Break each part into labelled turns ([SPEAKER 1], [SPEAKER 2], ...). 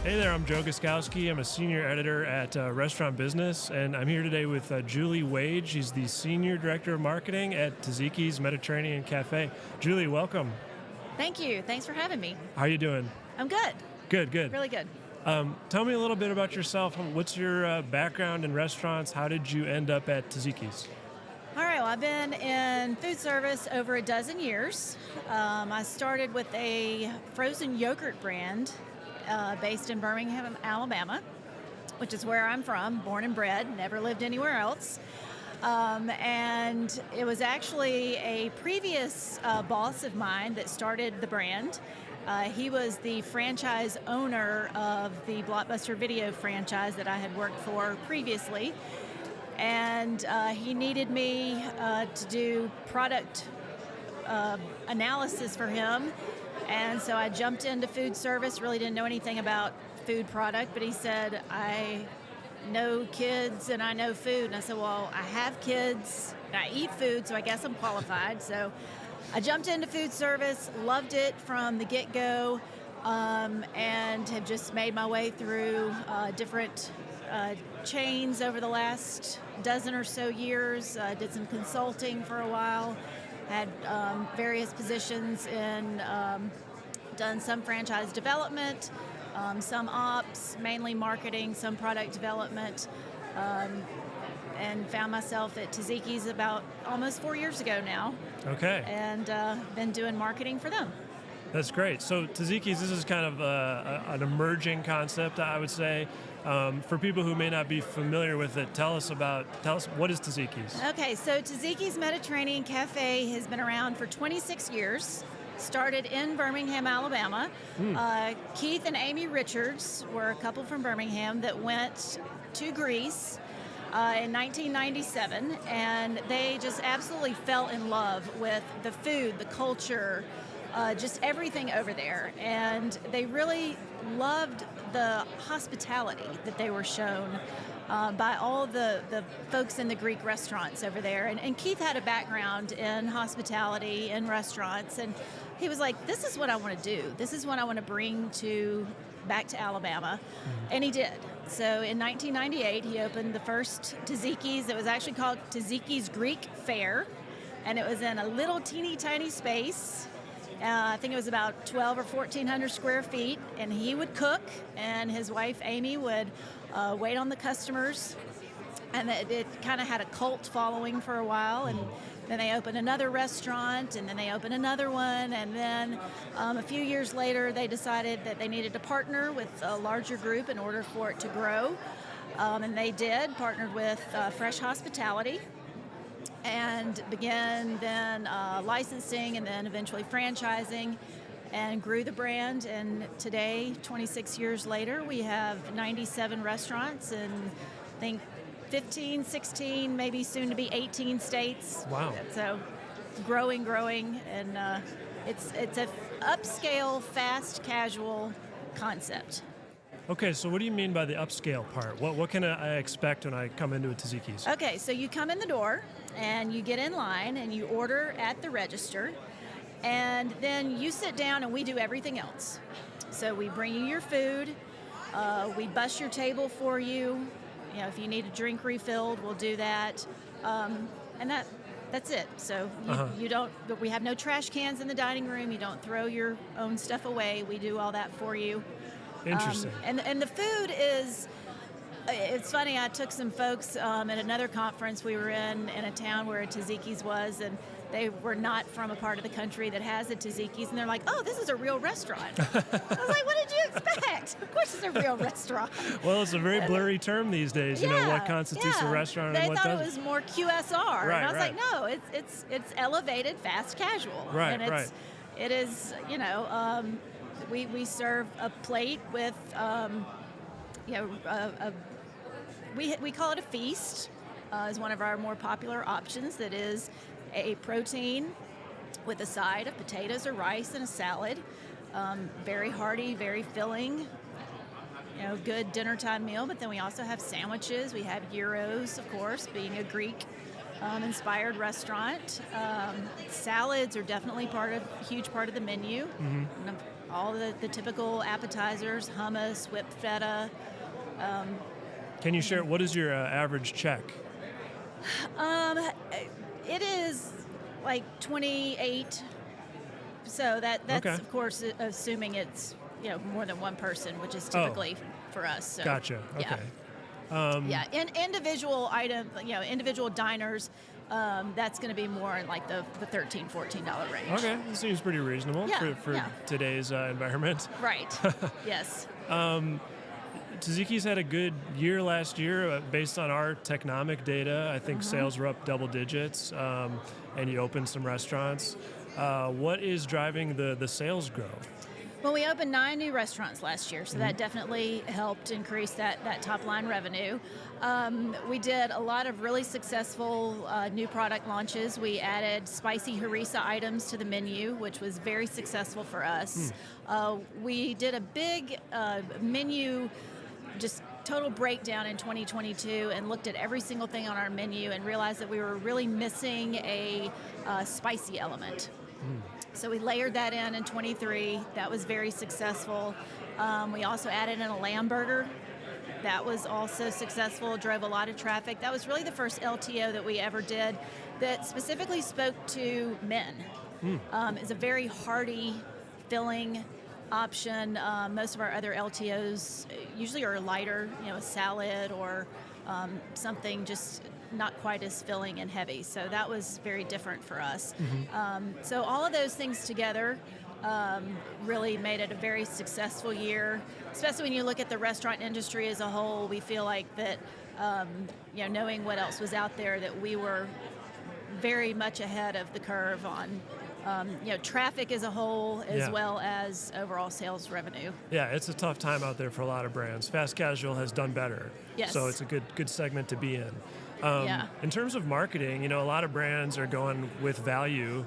[SPEAKER 1] Hey there, I'm Joe Guszkowski. I'm a senior editor at Restaurant Business, and I'm here today with Julie Wade. She's the Senior Director of Marketing at Taziki's Mediterranean Cafe. Julie, welcome.
[SPEAKER 2] Thank you. Thanks for having me.
[SPEAKER 1] How are you doing?
[SPEAKER 2] I'm good.
[SPEAKER 1] Good.
[SPEAKER 2] Really good.
[SPEAKER 1] Tell me a little bit about yourself. What's your background in restaurants? How did you end up at Taziki's?
[SPEAKER 2] All right, well, I've been in food service over a dozen years. I started with a frozen yogurt brand based in Birmingham, Alabama, which is where I'm from, born and bred, never lived anywhere else. And it was actually a previous boss of mine that started the brand. He was the franchise owner of the Blockbuster Video franchise that I had worked for previously. And he needed me to do product analysis for him. And so I jumped into food service, really didn't know anything about food product, but he said, I know kids and I know food. And I said, well, I have kids and I eat food, so I guess I'm qualified. So I jumped into food service, loved it from the get-go, and have just made my way through different chains over the last dozen or so years. Did some consulting for a while, had various positions in, done some franchise development, some ops, mainly marketing, some product development, and found myself at Taziki's about almost 4 years ago now.
[SPEAKER 1] Okay.
[SPEAKER 2] And been doing marketing for them.
[SPEAKER 1] That's great. So Taziki's, this is kind of an emerging concept, I would say. For people who may not be familiar with it, tell us what is Taziki's?
[SPEAKER 2] Okay, so Taziki's Mediterranean Cafe has been around for 26 years. Started in Birmingham, Alabama. Keith and Amy Richards were a couple from Birmingham that went to Greece in 1997, and they just absolutely fell in love with the food, the culture, just everything over there. And they really loved the hospitality that they were shown by all the folks in the Greek restaurants over there. And Keith had a background in hospitality and restaurants, and he was like, this is what I want to do. This is what I want to bring back to Alabama. And he did. So in 1998, he opened the first Taziki's. It was actually called Taziki's Greek Fair, and it was in a little teeny tiny space. I think it was about 12 or 1,400 square feet, and he would cook, and his wife Amy would wait on the customers, and it kind of had a cult following for a while, and then they opened another restaurant, and then they opened another one, and then a few years later they decided that they needed to partner with a larger group in order for it to grow, and they did, partnered with Fresh Hospitality, and began then licensing and then eventually franchising and grew the brand. And today, 26 years later, we have 97 restaurants in, I think, 15, 16, maybe soon to be 18 states.
[SPEAKER 1] Wow.
[SPEAKER 2] So growing, and it's a upscale, fast casual concept.
[SPEAKER 1] Okay, so what do you mean by the upscale part? What can I expect when I come into a Taziki's?
[SPEAKER 2] Okay, so you come in the door and you get in line and you order at the register, and then you sit down and we do everything else. So we bring you your food, we bus your table for you. You know, if you need a drink refilled, we'll do that, and that's it. So you don't. We have no trash cans in the dining room. You don't throw your own stuff away. We do all that for you.
[SPEAKER 1] Interesting.
[SPEAKER 2] And the food is, it's funny, I took some folks at another conference we were in a town where a Taziki's was, and they were not from a part of the country that has a Taziki's, and they're like, oh, this is a real restaurant. I was like, what did you expect? Of course it's a real restaurant.
[SPEAKER 1] Well, it's a very blurry term these days, you know, what constitutes a restaurant and what doesn't.
[SPEAKER 2] They thought it was more QSR,
[SPEAKER 1] right,
[SPEAKER 2] and I was
[SPEAKER 1] right.
[SPEAKER 2] like, no, it's elevated fast casual.
[SPEAKER 1] Right,
[SPEAKER 2] and
[SPEAKER 1] right.
[SPEAKER 2] It is, you know, we serve a plate with, you know, we call it a feast, is one of our more popular options. That is a protein with a side of potatoes or rice and a salad. Very hearty, very filling, you know, good dinner time meal. But then we also have sandwiches. We have gyros, of course, being a Greek inspired restaurant. Salads are definitely huge part of the menu. All the typical appetizers, hummus, whipped feta.
[SPEAKER 1] Can you share, what is your average check?
[SPEAKER 2] It is like 28. So that's
[SPEAKER 1] Okay.
[SPEAKER 2] of course assuming it's more than one person, which is typically for us. So,
[SPEAKER 1] Gotcha. Okay.
[SPEAKER 2] Yeah. Individual individual diners. That's going to be more in like the $13, $14 range.
[SPEAKER 1] Okay, that seems pretty reasonable for today's environment.
[SPEAKER 2] Right. Yes.
[SPEAKER 1] Taziki's had a good year last year based on our Technomic data. I think sales were up double digits, and you opened some restaurants. What is driving the sales growth?
[SPEAKER 2] Well, we opened 9 new restaurants last year, so that definitely helped increase that top line revenue. We did a lot of really successful new product launches. We added spicy harissa items to the menu, which was very successful for us. We did a big menu, just total breakdown in 2022, and looked at every single thing on our menu and realized that we were really missing a spicy element. So we layered that in 23. That was very successful. We also added in a lamb burger. That was also successful, drove a lot of traffic. That was really the first LTO that we ever did that specifically spoke to men. It's a very hearty, filling option. Most of our other LTOs usually are lighter, a salad or something just not quite as filling and heavy. So that was very different for us. So all of those things together really made it a very successful year, especially when you look at the restaurant industry as a whole. We feel like that, knowing what else was out there, that we were very much ahead of the curve on traffic as a whole, as well as overall sales revenue.
[SPEAKER 1] Yeah, it's a tough time out there for a lot of brands. Fast casual has done better.
[SPEAKER 2] Yes.
[SPEAKER 1] So it's a good segment to be in. In terms of marketing, a lot of brands are going with value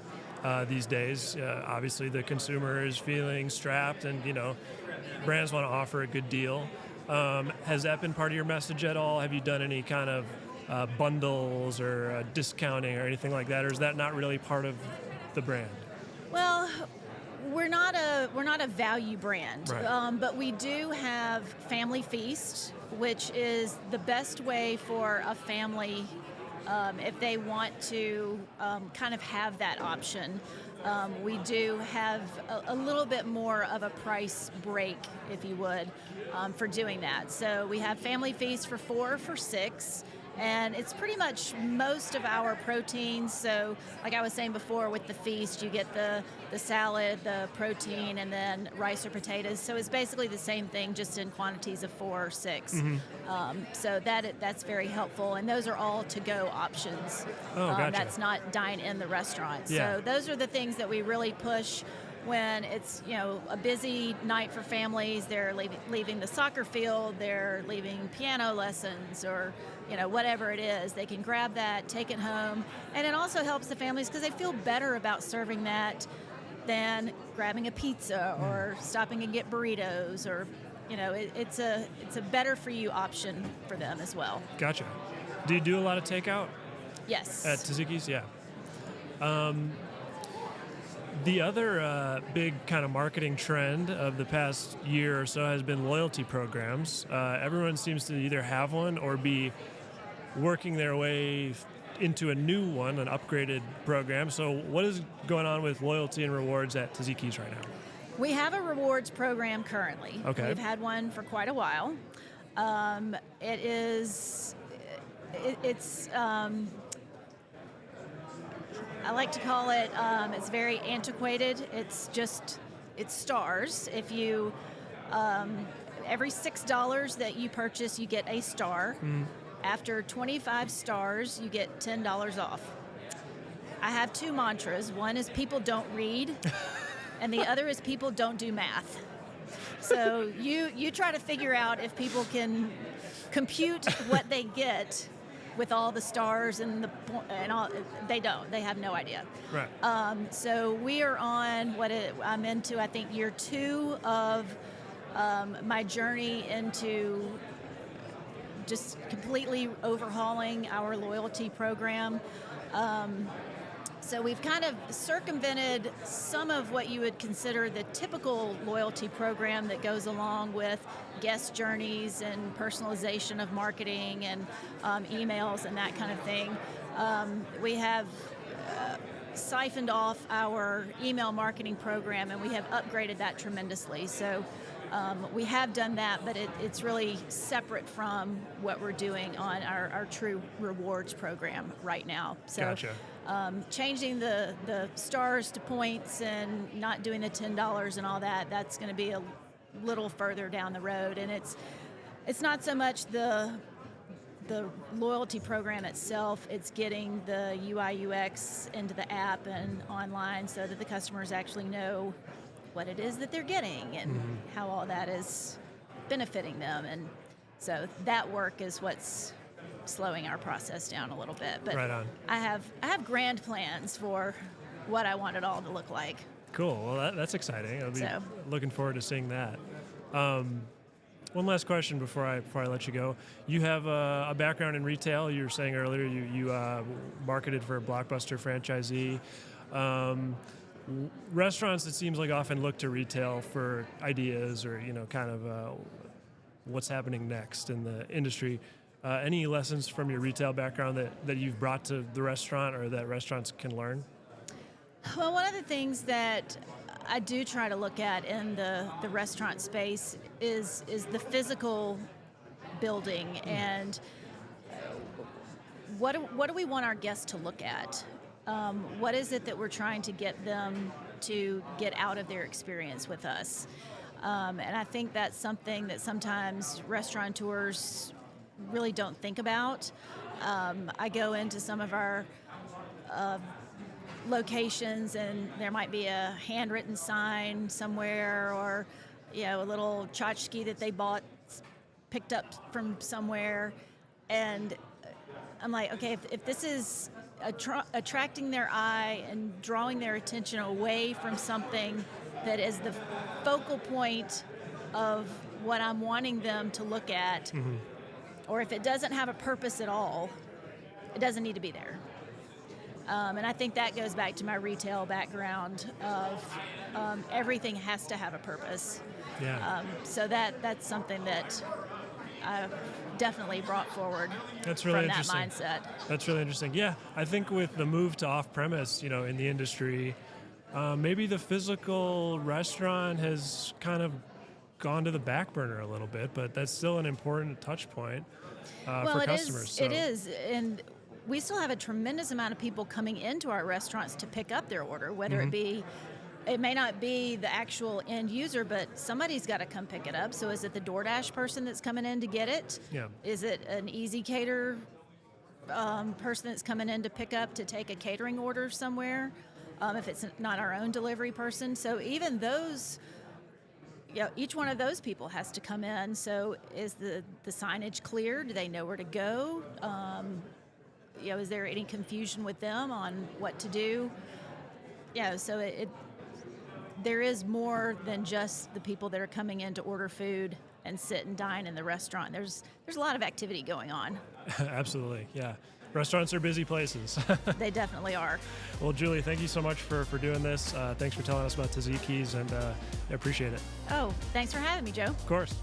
[SPEAKER 1] these days. Obviously, the consumer is feeling strapped, and brands want to offer a good deal. Has that been part of your message at all? Have you done any kind of bundles or discounting or anything like that, or is that not really part of the brand?
[SPEAKER 2] Well, we're not a value brand,
[SPEAKER 1] right.
[SPEAKER 2] But we do have Family Feast, which is the best way for a family if they want to kind of have that option. We do have a little bit more of a price break, if you would, for doing that. So we have Family Feast for $4 for $6. And it's pretty much most of our proteins. So like I was saying before, with the feast, you get the salad, the protein, and then rice or potatoes. So it's basically the same thing, just in quantities of 4 or 6. So that's very helpful. And those are all to-go options.
[SPEAKER 1] Gotcha.
[SPEAKER 2] That's not dine in the restaurant.
[SPEAKER 1] Yeah.
[SPEAKER 2] So those are the things that we really push when it's a busy night for families. They're leaving the soccer field, they're leaving piano lessons, or whatever it is. They can grab that, take it home, and it also helps the families because they feel better about serving that than grabbing a pizza or stopping and get burritos, or it's a better for you option for them as well.
[SPEAKER 1] Gotcha. Do you do a lot of takeout?
[SPEAKER 2] Yes.
[SPEAKER 1] At Taziki's, yeah. The other big kind of marketing trend of the past year or so has been loyalty programs. Everyone seems to either have one or be working their way into a new one, an upgraded program. So what is going on with loyalty and rewards at Taziki's right now?
[SPEAKER 2] We have a rewards program currently.
[SPEAKER 1] Okay.
[SPEAKER 2] We've had one for quite a while. It's I like to call it, it's very antiquated. It's stars. If you, every $6 that you purchase, you get a star. After 25 stars, you get $10 off. I have 2 mantras. One is people don't read, and the other is people don't do math. So you try to figure out if people can compute what they get with all the stars and all. They don't. They have no idea.
[SPEAKER 1] Right.
[SPEAKER 2] So we are on I'm into, I think, year 2 of my journey into just completely overhauling our loyalty program. So we've kind of circumvented some of what you would consider the typical loyalty program that goes along with guest journeys and personalization of marketing and emails and that kind of thing. We have siphoned off our email marketing program, and we have upgraded that tremendously. So we have done that, but it's really separate from what we're doing on our true rewards program right now. So,
[SPEAKER 1] gotcha.
[SPEAKER 2] Changing the stars to points and not doing the $10 and all that, that's going to be a little further down the road. And it's not so much the loyalty program itself, it's getting the UI UX into the app and online so that the customers actually know what it is that they're getting and how all that is benefiting them. And so that work is what's slowing our process down a little bit. But
[SPEAKER 1] right on.
[SPEAKER 2] I have grand plans for what I want it all to look like.
[SPEAKER 1] Cool. Well, that's exciting. I'll be looking forward to seeing that. One last question before I let you go. You have a background in retail. You were saying earlier you marketed for a Blockbuster franchisee. Restaurants, it seems like, often look to retail for ideas or kind of what's happening next in the industry. Any lessons from your retail background that you've brought to the restaurant or that restaurants can learn?
[SPEAKER 2] Well, one of the things that I do try to look at in the restaurant space is the physical building and what do we want our guests to look at? What is it that we're trying to get them to get out of their experience with us? And I think that's something that sometimes restaurateurs really don't think about. I go into some of our locations and there might be a handwritten sign somewhere or a little tchotchke that they picked up from somewhere, and I'm like, okay, if this is attracting their eye and drawing their attention away from something that is the focal point of what I'm wanting them to look at, or if it doesn't have a purpose at all, it doesn't need to be there. And I think that goes back to my retail background of everything has to have a purpose.
[SPEAKER 1] Yeah.
[SPEAKER 2] So that's something that I've definitely brought forward
[SPEAKER 1] that's really
[SPEAKER 2] from that
[SPEAKER 1] interesting.
[SPEAKER 2] mindset.
[SPEAKER 1] That's really interesting. Yeah, I think with the move to off-premise, in the industry, maybe the physical restaurant has kind of gone to the back burner a little bit, but that's still an important touch point for customers.
[SPEAKER 2] It is, and we still have a tremendous amount of people coming into our restaurants to pick up their order, whether it may not be the actual end user, but somebody's got to come pick it up. So is it the DoorDash person that's coming in to get it?
[SPEAKER 1] Yeah.
[SPEAKER 2] Is it an Easy Cater person that's coming in to pick up to take a catering order somewhere? If it's not our own delivery person. So even those, each one of those people has to come in. So is the signage clear? Do they know where to go? Is there any confusion with them on what to do? So there is more than just the people that are coming in to order food and sit and dine in the restaurant. There's a lot of activity going on.
[SPEAKER 1] Absolutely, yeah. Restaurants are busy places.
[SPEAKER 2] They definitely are.
[SPEAKER 1] Well, Julie, thank you so much for doing this. Thanks for telling us about Taziki's, and I appreciate it.
[SPEAKER 2] Oh, thanks for having me, Joe.
[SPEAKER 1] Of course.